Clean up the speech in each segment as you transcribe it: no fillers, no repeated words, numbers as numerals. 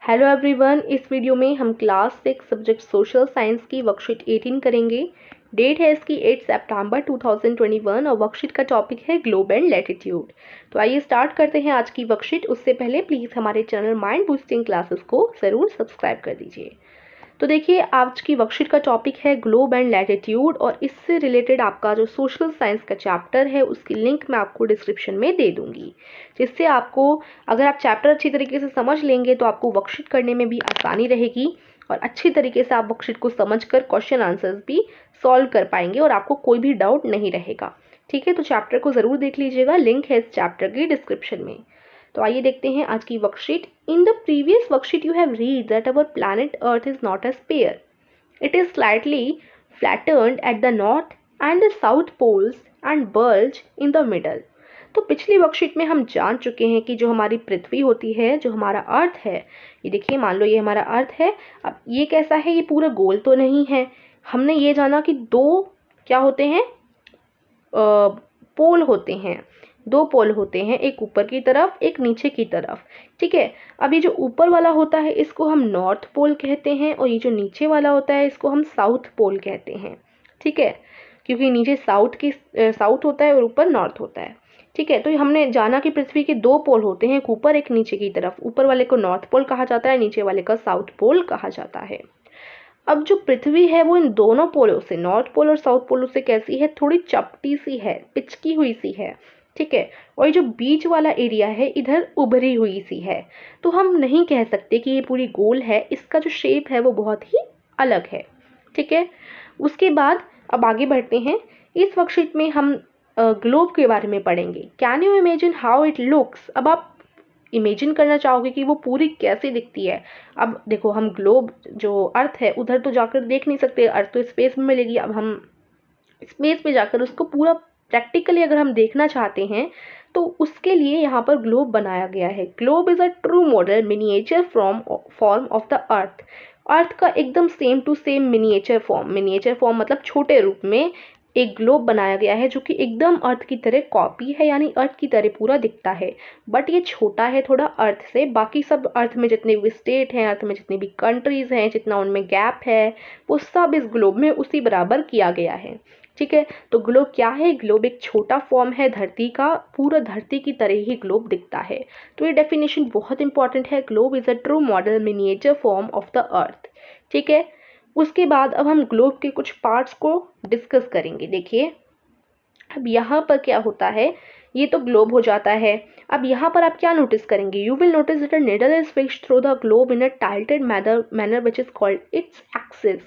Hello everyone, इस video में हम क्लास 6 सब्जेक्ट सोशल साइंस की वर्कशीट 18 करेंगे। डेट है इसकी 8 सितंबर 2021 और वर्कशीट का टॉपिक है ग्लोब एंड लैटिट्यूड। तो आइए स्टार्ट करते हैं आज की वर्कशीट। उससे पहले प्लीज़ हमारे चैनल माइंड बूस्टिंग क्लासेस को ज़रूर सब्सक्राइब कर दीजिए। तो देखिए, आज की वर्कशीट का टॉपिक है ग्लोब एंड लैटिट्यूड और इससे रिलेटेड आपका जो सोशल साइंस का चैप्टर है उसकी लिंक मैं आपको डिस्क्रिप्शन में दे दूंगी, जिससे आपको, अगर आप चैप्टर अच्छी तरीके से समझ लेंगे तो आपको वर्कशीट करने में भी आसानी रहेगी और अच्छी तरीके से आप वर्कशीट को समझकर क्वेश्चन आंसर्स भी सॉल्व कर पाएंगे और आपको कोई भी डाउट नहीं रहेगा। ठीक है, तो चैप्टर को ज़रूर देख लीजिएगा, लिंक है इस चैप्टर की डिस्क्रिप्शन में। तो आइए देखते हैं आज की worksheet. In the previous worksheet you have read that our planet earth is not a sphere, it is slightly flattened at the north and the south poles and bulge in the middle। तो पिछली worksheet में हम जान चुके हैं कि जो हमारी पृथ्वी होती है, जो हमारा अर्थ है, ये देखिए, मान लो ये हमारा अर्थ है। अब ये कैसा है, ये पूरा गोल तो नहीं है। हमने ये जाना कि दो क्या होते हैं, पोल होते हैं। दो पोल होते हैं, एक ऊपर की तरफ, एक नीचे की तरफ। ठीक है, अब ये जो ऊपर वाला होता है इसको हम नॉर्थ पोल कहते हैं और ये जो नीचे वाला होता है इसको हम साउथ पोल कहते हैं। ठीक है, क्योंकि नीचे साउथ होता है और ऊपर नॉर्थ होता है। ठीक है, तो हमने जाना कि पृथ्वी के दो पोल होते हैं, एक ऊपर एक नीचे की तरफ। ऊपर वाले को नॉर्थ पोल कहा जाता है, नीचे वाले का साउथ पोल कहा जाता है। अब जो पृथ्वी है वो इन दोनों पोलों से, नॉर्थ पोल और साउथ पोलों से कैसी है, थोड़ी चपटी सी है, पिचकी हुई सी है। ठीक है, और ये जो बीच वाला एरिया है इधर उभरी हुई सी है। तो हम नहीं कह सकते कि ये पूरी गोल है, इसका जो शेप है वो बहुत ही अलग है। ठीक है, उसके बाद अब आगे बढ़ते हैं। इस वर्कशीट में हम ग्लोब के बारे में पढ़ेंगे। Can you imagine how it looks. अब आप इमेजिन करना चाहोगे कि वो पूरी कैसे दिखती है। अब देखो, हम ग्लोब जो अर्थ है उधर तो जाकर देख नहीं सकते, अर्थ तो स्पेस में मिलेगी। अब हम स्पेस में जाकर उसको पूरा प्रैक्टिकली अगर हम देखना चाहते हैं तो उसके लिए यहाँ पर ग्लोब बनाया गया है। Globe is a true model miniature form of the earth. Earth का एकदम same to same miniature form मतलब छोटे रूप में एक ग्लोब बनाया गया है, जो कि एकदम अर्थ की तरह कॉपी है, यानी अर्थ की तरह पूरा दिखता है। बट ये छोटा है थोड़ा अर्थ से। बाकी सब अर्थ में जितने भी स्टेट हैं, अर्थ में जितनी भी कंट्रीज हैं, जितना उनमें गैप है, वो सब इस ग्लोब में उसी बराबर किया गया है। ठीक है, तो ग्लोब क्या है, ग्लोब एक छोटा फॉर्म है धरती का, पूरा धरती की तरह ही ग्लोब दिखता है। तो ये डेफिनेशन बहुत इंपॉर्टेंट है, globe is a true model miniature form of the अर्थ। ठीक है, उसके बाद अब हम ग्लोब के कुछ पार्ट्स को डिस्कस करेंगे। देखिए, अब यहाँ पर क्या होता है, ये तो ग्लोब हो जाता है। अब यहाँ पर आप क्या नोटिस करेंगे, you will notice that a needle is fixed through the globe in a tilted manner which is called its axis.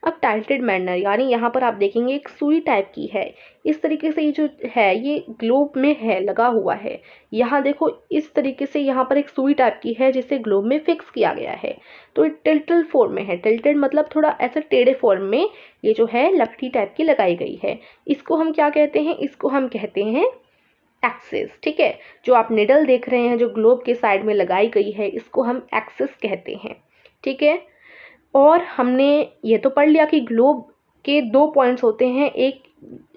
अब टाइल्टेड मैनर यानी यहाँ पर आप देखेंगे एक सुई टाइप की है। इस तरीके से ये जो है ये ग्लोब में है, लगा हुआ है। यहाँ देखो, इस तरीके से यहाँ पर एक सुई टाइप की है जिसे ग्लोब में फिक्स किया गया है। तो ये टिल्टल फॉर्म में है। टिल्टेड मतलब थोड़ा ऐसा टेढ़े फॉर्म में ये जो है लपटी टाइप की लगाई गई है। इसको हम क्या कहते हैं, इसको हम कहते हैं एक्सिस। ठीक है, जो आप निडल देख रहे हैं जो ग्लोब के साइड में लगाई गई है, इसको हम एक्सिस कहते हैं। ठीक है, और हमने ये तो पढ़ लिया कि ग्लोब के दो पॉइंट्स होते हैं, एक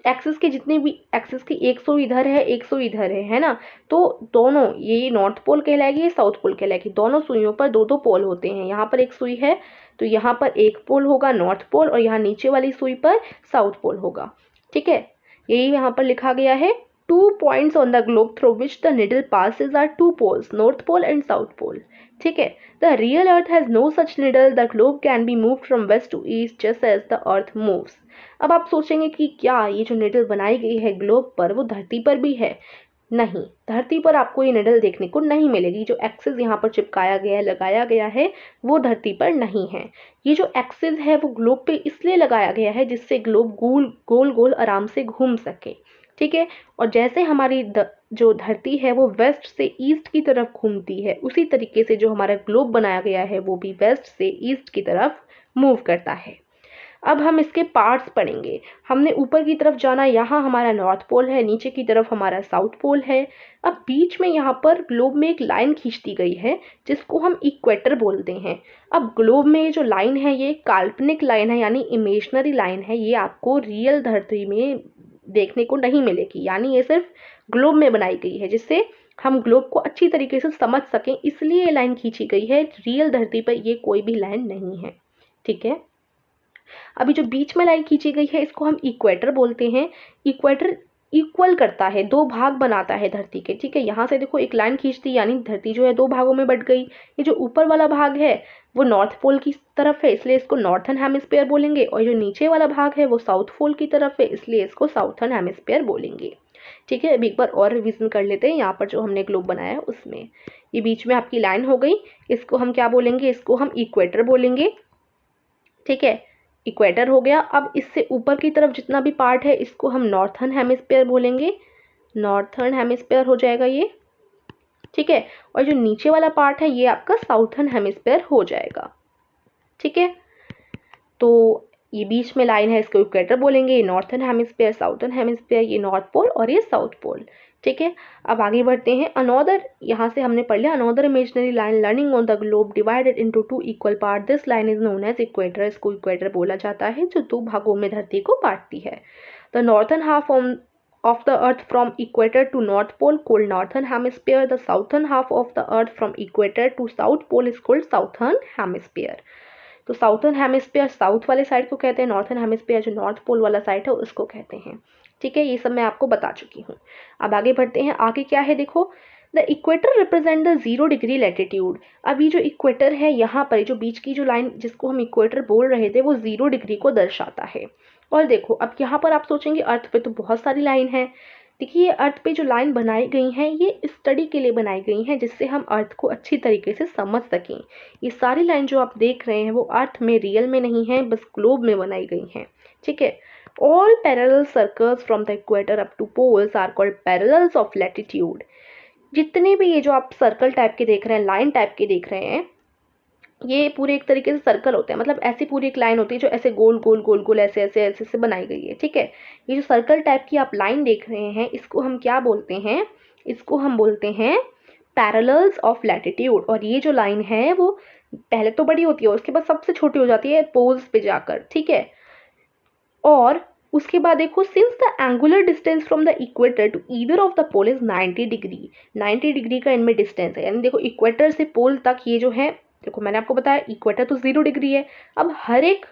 एक्सिस के जितने भी एक्सिस की 100 इधर है 100 इधर है ना। तो दोनों, ये नॉर्थ पोल कहलाएगी, ये साउथ पोल कहलाएगी। दोनों सुइयों पर दो दो पोल होते हैं। यहाँ पर एक सुई है तो यहाँ पर एक पोल होगा नॉर्थ पोल और यहाँ नीचे वाली सुई पर साउथ पोल होगा। ठीक है, यही यहाँ पर लिखा गया है। 2 points on the globe through which the needle passes are two poles, North Pole and South Pole. ठीक है, the real Earth has no such needle. The globe can be moved from west to east just as the Earth moves. अब आप सोचेंगे कि क्या ये जो needle बनाई गई है ग्लोब पर वो धरती पर भी है। नहीं, धरती पर आपको ये निडल देखने को नहीं मिलेगी। जो एक्सिस यहाँ पर चिपकाया गया है, लगाया गया है, वो धरती पर नहीं है। ये जो एक्सिस है वो ग्लोब पे इसलिए लगाया गया है जिससे ग्लोब गोल गोल गोल आराम से घूम सके। ठीक है, और जैसे हमारी जो धरती है वो वेस्ट से ईस्ट की तरफ घूमती है, उसी तरीके से जो हमारा ग्लोब बनाया गया है वो भी वेस्ट से ईस्ट की तरफ मूव करता है। अब हम इसके पार्ट्स पढ़ेंगे। हमने ऊपर की तरफ जाना, यहाँ हमारा नॉर्थ पोल है, नीचे की तरफ हमारा साउथ पोल है। अब बीच में यहाँ पर ग्लोब में एक लाइन खींच दी गई है जिसको हम इक्वेटर बोलते हैं। अब ग्लोब में ये जो लाइन है ये काल्पनिक लाइन है, यानी इमेजनरी लाइन है। ये आपको रियल धरती में देखने को नहीं मिलेगी, यानी ये सिर्फ ग्लोब में बनाई गई है, जिससे हम ग्लोब को अच्छी तरीके से समझ सकें, इसलिए ये लाइन खींची गई है। रियल धरती पर ये कोई भी लाइन नहीं है, ठीक है। अभी जो बीच में लाइन खींची गई है इसको हम इक्वेटर बोलते हैं। इक्वेटर इक्वल करता है, दो भाग बनाता है धरती के, ठीक है। यहाँ से देखो एक लाइन खींच दी, यानी धरती जो है दो भागों में बट गई। ये जो ऊपर वाला भाग है वो नॉर्थ पोल की तरफ है, इसलिए इसको नॉर्थन हेमिस्फीयर बोलेंगे, और जो नीचे वाला भाग है वो साउथ पोल की तरफ है, इसलिए इसको साउथर्न हेमिस्फीयर बोलेंगे, ठीक है। अभी एक बार और रिवीजन कर लेते हैं। यहाँ पर जो हमने ग्लोब बनाया है उसमें ये बीच में आपकी लाइन हो गई, इसको हम क्या बोलेंगे, इसको हम इक्वेटर बोलेंगे, ठीक है। इक्वेटर हो गया। अब इससे ऊपर की तरफ जितना भी पार्ट है इसको हम नॉर्थर्न हेमिस्फीयर बोलेंगे, नॉर्थर्न हेमिस्फीयर हो जाएगा ये, ठीक है। और जो नीचे वाला पार्ट है ये आपका साउथर्न हेमिस्फीयर हो जाएगा, ठीक है। तो ये बीच में लाइन है, इसको इक्वेटर बोलेंगे, ये नॉर्थर्न हेमिस्फीयर, साउथर्न हेमिस्फीयर, ये नॉर्थ पोल और ये साउथ पोल, ठीक है। अब आगे बढ़ते हैं। अनोदर, यहाँ से हमने पढ़ लिया another imaginary line learning on the globe divided into two equal part, this line is known as equator. इसको इक्वेटर बोला जाता है जो दो भागों में धरती को बांटती है। The northern half of the earth from equator to north pole called northern hemisphere, the southern half of the earth from equator to south pole is called southern hemisphere। तो साउथर्न हेमिस्फीयर साउथ वाले side को कहते हैं, northern hemisphere जो north pole वाला side है उसको कहते हैं, ठीक है। ये सब मैं आपको बता चुकी हूँ। अब आगे बढ़ते हैं। आगे क्या है देखो, the equator represent the 0 degree latitude. अब ये जो इक्वेटर है यहाँ पर जो बीच की जो लाइन जिसको हम इक्वेटर बोल रहे थे वो 0 डिग्री को दर्शाता है। और देखो अब यहाँ पर आप सोचेंगे अर्थ पे तो बहुत सारी लाइन है। देखिए ये अर्थ पे जो लाइन बनाई गई हैं ये स्टडी के लिए बनाई गई हैं, जिससे हम अर्थ को अच्छी तरीके से समझ सकें। ये सारी लाइन जो आप देख रहे हैं वो अर्थ में रियल में नहीं है, बस ग्लोब में बनाई गई हैं, ठीक है। All parallel circles from the equator up to poles are called parallels of latitude. जितने भी ये जो आप सर्कल टाइप के देख रहे हैं, लाइन टाइप के देख रहे हैं, ये पूरे एक तरीके से सर्कल होते हैं, मतलब ऐसी पूरी एक लाइन होती है जो ऐसे गोल गोल गोल गोल ऐसे ऐसे ऐसे से बनाई गई है, ठीक है। ये जो सर्कल टाइप की आप लाइन देख रहे हैं इसको हम क्या बोलते हैं, इसको हम बोलते हैं पैरेलल्स ऑफ लैटिट्यूड। और ये जो लाइन है वो पहले तो बड़ी होती है उसके बाद सबसे छोटी हो जाती है पोल्स पे जाकर, ठीक है। और उसके बाद देखो, since the angular distance from the equator to either of the pole is 90 degree, 90 degree का इनमें डिस्टेंस है, यानी देखो इक्वेटर से पोल तक ये जो है, देखो मैंने आपको बताया इक्वेटर तो 0 डिग्री है। अब हर एक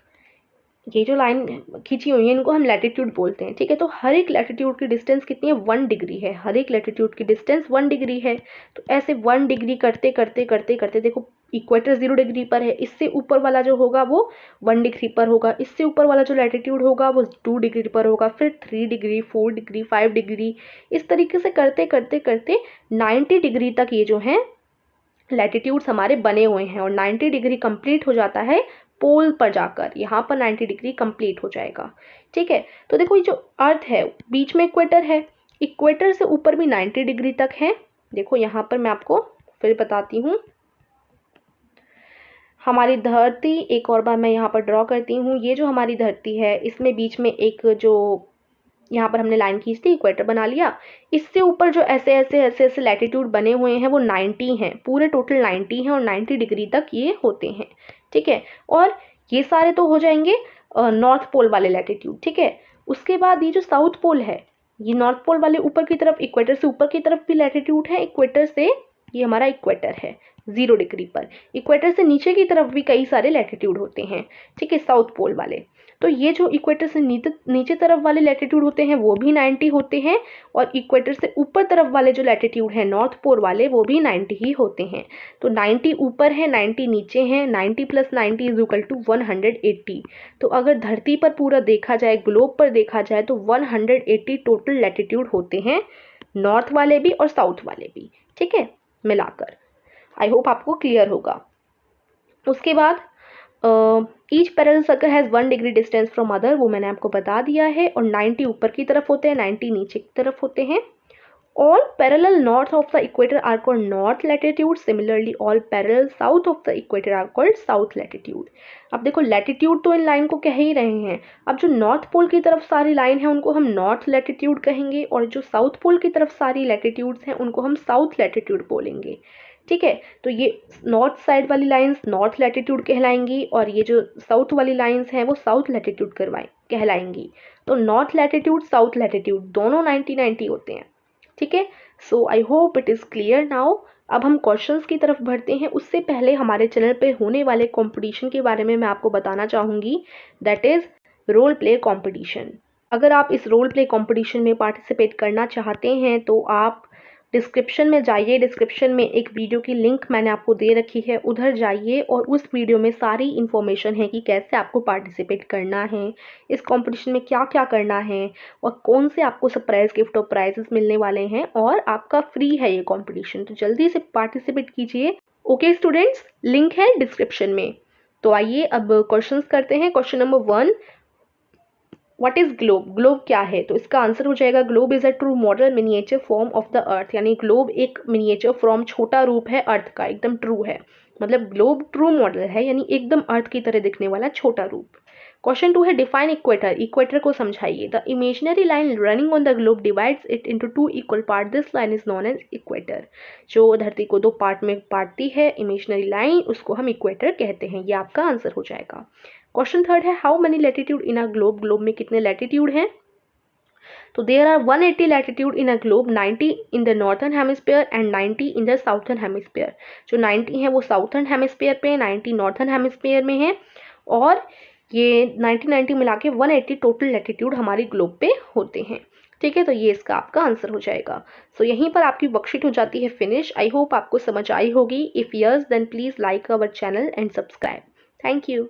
ये जो लाइन खींची हुई है इनको हम लैटिट्यूड बोलते हैं, ठीक है। तो हर एक लैटिट्यूड की डिस्टेंस कितनी है, 1 डिग्री है। हर एक लैटिट्यूड की डिस्टेंस 1 डिग्री है। तो ऐसे 1 डिग्री करते करते करते करते देखो इक्वेटर 0 डिग्री पर है, इससे ऊपर वाला जो होगा वो 1 डिग्री पर होगा, इससे ऊपर वाला जो लैटिट्यूड होगा वो 2 डिग्री पर होगा, फिर 3 डिग्री, 4 डिग्री, 5 डिग्री, इस तरीके से करते करते करते 90 डिग्री तक ये जो है लैटिट्यूड्स हमारे बने हुए हैं। और 90 डिग्री कंप्लीट हो जाता है पोल पर जाकर, यहाँ पर 90 डिग्री कंप्लीट हो जाएगा, ठीक है। तो देखो ये जो अर्थ है बीच में इक्वेटर है, इक्वेटर से ऊपर भी 90 डिग्री तक है। देखो यहाँ पर मैं आपको फिर बताती हूँ, हमारी धरती, एक और बार मैं यहाँ पर ड्रॉ करती हूँ। ये जो हमारी धरती है इसमें बीच में एक जो यहाँ पर हमने लाइन खींच दी, इक्वेटर बना लिया, इससे ऊपर जो ऐसे ऐसे ऐसे ऐसे लैटिट्यूड बने हुए हैं वो 90 हैं, पूरे टोटल 90 हैं और 90 डिग्री तक ये होते हैं, ठीक है। और ये सारे तो हो जाएंगे नॉर्थ पोल वाले लैटिट्यूड, ठीक है। उसके बाद ये जो साउथ पोल है, ये नॉर्थ पोल वाले ऊपर की तरफ, इक्वेटर से ऊपर की तरफ भी लैटिट्यूड है, इक्वेटर से ये हमारा इक्वेटर है 0 डिग्री पर, इक्वेटर से नीचे की तरफ भी कई सारे लैटिट्यूड होते हैं, ठीक है, साउथ पोल वाले। तो ये जो इक्वेटर से नीचे तरफ वाले लैटिट्यूड होते हैं वो भी 90 होते हैं, और इक्वेटर से ऊपर तरफ वाले जो लैटिट्यूड हैं नॉर्थ पोल वाले वो भी 90 ही होते हैं। तो 90 ऊपर है, 90 नीचे हैं, 90 + 90 = 180। तो अगर धरती पर पूरा देखा जाए, ग्लोब पर देखा जाए तो 180 टोटल लैटिट्यूड होते हैं, नॉर्थ वाले भी और साउथ वाले भी, ठीक है, मिलाकर। आई होप आपको क्लियर होगा। उसके बाद each parallel circle has 1 degree distance from other, वो मैंने आपको बता दिया है। और 90 ऊपर की तरफ होते हैं, 90 नीचे की तरफ होते हैं। All parallel north of the equator are called north latitude, similarly all parallel south of the equator are called south latitude. अब देखो लैटिट्यूड तो इन लाइन को कह ही रहे हैं, अब जो नॉर्थ पोल की तरफ सारी लाइन है उनको हम नॉर्थ लैटिट्यूड कहेंगे, और जो साउथ पोल की तरफ सारी लैटिट्यूड्स हैं उनको हम साउथ लैटिट्यूड बोलेंगे, ठीक है। तो ये नॉर्थ साइड वाली लाइंस नॉर्थ लैटिट्यूड कहलाएंगी, और ये जो साउथ वाली लाइंस हैं वो साउथ लैटिट्यूड कहलाएंगी। तो नॉर्थ लैटिट्यूड साउथ लैटिट्यूड दोनों 90-90 होते हैं, ठीक है। So I hope it is clear now. अब हम क्वेश्चंस की तरफ बढ़ते हैं। उससे पहले हमारे चैनल पे होने वाले कंपटीशन के बारे में मैं आपको बताना चाहूँगी, that is role play competition. अगर आप इस रोल प्ले कंपटीशन में पार्टिसिपेट करना चाहते हैं तो आप डिस्क्रिप्शन में जाइए। डिस्क्रिप्शन में एक वीडियो की लिंक मैंने आपको दे रखी है, उधर जाइए और उस वीडियो में सारी इन्फॉर्मेशन है कि कैसे आपको पार्टिसिपेट करना है, इस कंपटीशन में क्या क्या करना है और कौन से आपको सरप्राइज गिफ्ट और प्राइजेस मिलने वाले हैं, और आपका फ्री है ये कंपटीशन, तो जल्दी से पार्टिसिपेट कीजिए। ओके स्टूडेंट्स, लिंक है डिस्क्रिप्शन में। तो आइए अब क्वेश्चंस करते हैं। Question number 1, what is globe? Globe क्या है? तो इसका आंसर हो जाएगा globe is a true model miniature form of the अर्थ। यानी ग्लोब एक मिनिएचर फॉर्म, छोटा रूप है अर्थ का, एकदम ट्रू है। मतलब ग्लोब ट्रू मॉडल है, यानी एकदम अर्थ की तरह दिखने वाला छोटा रूप। क्वेश्चन 2 है डिफाइन इक्वेटर। इक्वेटर को समझाइए। The imaginary line running on the globe divides it into two equal part, this line is known as equator. जो धरती को दो पार्ट में बांटती है इमेजिनरी लाइन, उसको हम इक्वेटर कहते हैं। ये आपका आंसर हो जाएगा। क्वेश्चन 3 है how many latitude in a globe? Globe में कितने लैटिट्यूड हैं? तो there are 180 latitude in a globe, 90 in the northern hemisphere and 90 in the southern hemisphere. जो 90 है वो साउथर्न हेमिस्फीयर पे, 90 नॉर्थर्न हेमिस्फीयर में है, और ये 90 मिला के 180 टोटल लैटिट्यूड हमारी ग्लोब पे होते हैं। ठीक है, तो ये इसका आपका आंसर हो जाएगा। सो यहीं पर आपकी वर्कशीट हो जाती है फिनिश। आई होप आपको समझ आई होगी। If yes then please like our channel and subscribe. Thank you.